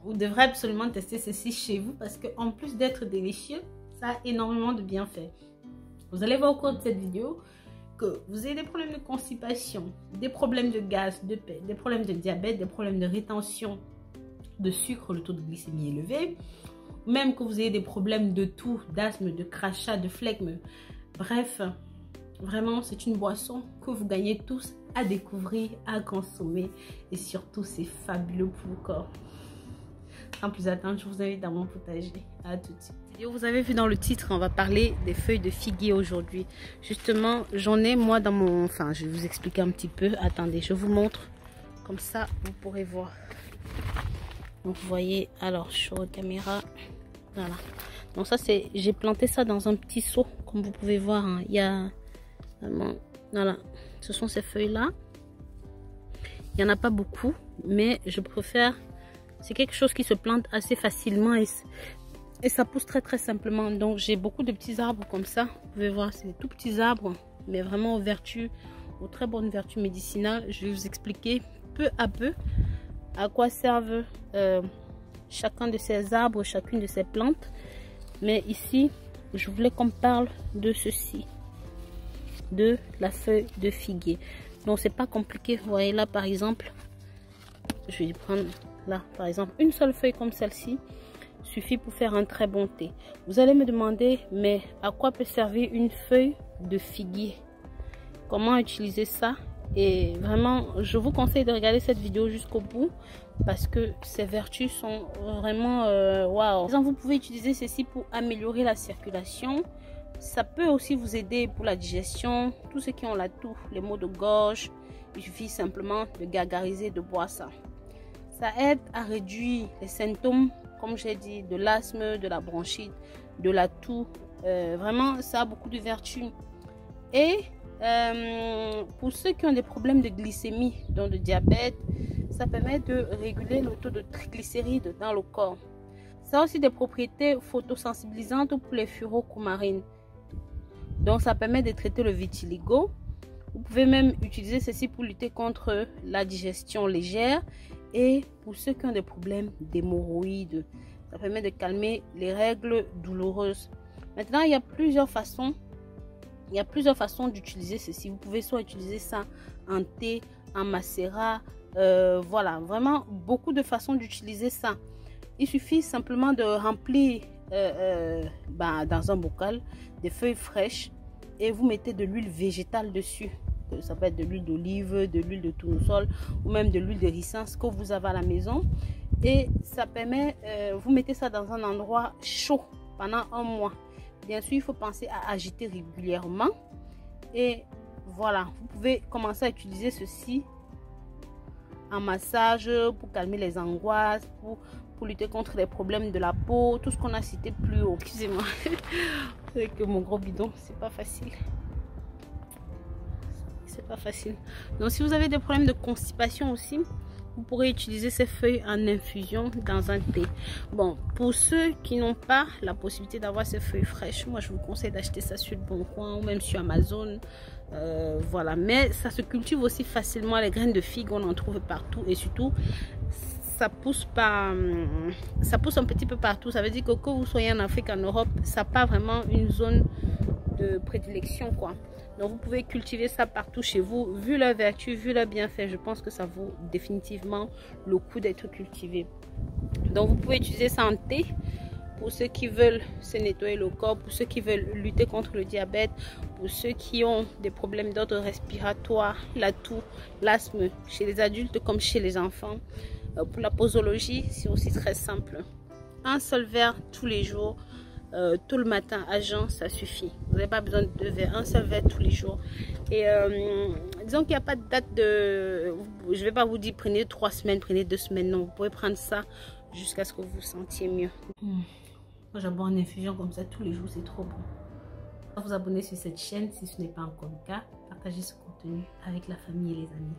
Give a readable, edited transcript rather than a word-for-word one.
vous devrez absolument tester ceci chez vous parce qu'en plus d'être délicieux, ça a énormément de bienfaits. Vous allez voir au cours de cette vidéo que vous avez des problèmes de constipation, des problèmes de gaz, de paix, des problèmes de diabète, des problèmes de rétention de sucre, le taux de glycémie élevé, même que vous ayez des problèmes de toux, d'asthme, de crachat, de flegme. Bref, vraiment, c'est une boisson que vous gagnez tous à découvrir, à consommer et surtout, c'est fabuleux pour le corps. Sans plus attendre, je vous invite dans mon potager. À tout de suite. Vous avez vu dans le titre, on va parler des feuilles de figuier aujourd'hui. Justement, j'en ai moi dans mon... Enfin, je vais vous expliquer un petit peu. Attendez, je vous montre. Comme ça, vous pourrez voir. Donc, vous voyez, alors, sur la caméra, voilà. Donc ça, c'est... J'ai planté ça dans un petit seau, comme vous pouvez voir. Hein. Il y a vraiment... Voilà, ce sont ces feuilles-là. Il n'y en a pas beaucoup, mais je préfère... C'est quelque chose qui se plante assez facilement et ça pousse très très simplement. Donc j'ai beaucoup de petits arbres comme ça. Vous pouvez voir, c'est des tout petits arbres, mais vraiment aux très bonnes vertus médicinales. Je vais vous expliquer peu à peu à quoi servent chacun de ces arbres, chacune de ces plantes. Mais ici, je voulais qu'on parle de ceci, de la feuille de figuier. Donc c'est pas compliqué. Vous voyez là par exemple, je vais prendre là par exemple une seule feuille comme celle-ci suffit pour faire un très bon thé. Vous allez me demander, mais à quoi peut servir une feuille de figuier? Comment utiliser ça? Et vraiment, je vous conseille de regarder cette vidéo jusqu'au bout parce que ses vertus sont vraiment waouh. Vous pouvez utiliser ceci pour améliorer la circulation. Ça peut aussi vous aider pour la digestion. Tous ceux qui ont la toux, les maux de gorge, il suffit simplement de gargariser, de boire ça. Ça aide à réduire les symptômes, comme j'ai dit, de l'asthme, de la bronchite, de la toux. Vraiment, ça a beaucoup de vertus. Et pour ceux qui ont des problèmes de glycémie, donc de diabète, ça permet de réguler le taux de triglycérides dans le corps. Ça a aussi des propriétés photosensibilisantes pour les furocomarines. Donc, ça permet de traiter le vitiligo. Vous pouvez même utiliser ceci pour lutter contre la digestion légère. Et pour ceux qui ont des problèmes d'hémorroïdes, ça permet de calmer les règles douloureuses. Maintenant, il y a plusieurs façons. Il y a plusieurs façons d'utiliser ceci. Vous pouvez soit utiliser ça en thé, en macérat. Voilà, vraiment beaucoup de façons d'utiliser ça. Il suffit simplement de remplir dans un bocal des feuilles fraîches et vous mettez de l'huile végétale dessus. Ça peut être de l'huile d'olive, de l'huile de tournesol ou même de l'huile de ricin, ce que vous avez à la maison. Et ça permet, vous mettez ça dans un endroit chaud pendant un mois. Bien sûr, il faut penser à agiter régulièrement. Et voilà, vous pouvez commencer à utiliser ceci en massage pour calmer les angoisses, pour lutter contre les problèmes de la peau, tout ce qu'on a cité plus haut. Excusez-moi, c'est que mon gros bidon, c'est pas facile. C'est pas facile. Donc si vous avez des problèmes de constipation aussi, vous pourrez utiliser ces feuilles en infusion dans un thé. Bon, pour ceux qui n'ont pas la possibilité d'avoir ces feuilles fraîches, moi je vous conseille d'acheter ça sur le Bon Coin ou même sur Amazon. Voilà, mais ça se cultive aussi facilement. Les graines de figue, on en trouve partout et surtout ça pousse un petit peu partout. Ça veut dire que vous soyez en Afrique, en Europe, ça n'a pas vraiment une zone de prédilection quoi. Donc vous pouvez cultiver ça partout chez vous. Vu la vertu, vu le bienfait, je pense que ça vaut définitivement le coup d'être cultivé. Donc vous pouvez utiliser ça en thé pour ceux qui veulent se nettoyer le corps, pour ceux qui veulent lutter contre le diabète, pour ceux qui ont des problèmes d'ordre respiratoire, la toux, l'asthme, chez les adultes comme chez les enfants. Pour la posologie, c'est aussi très simple. Un seul verre tous les jours. Tout le matin à jeun, ça suffit. Vous n'avez pas besoin de 2 verres, un seul verre tous les jours. Et disons qu'il n'y a pas de date de... Je ne vais pas vous dire prenez 3 semaines, prenez 2 semaines. Non, vous pouvez prendre ça jusqu'à ce que vous vous sentiez mieux. Moi, j'aborde une infusion comme ça tous les jours, c'est trop bon. Vous abonner sur cette chaîne si ce n'est pas encore le cas. Partagez ce contenu avec la famille et les amis.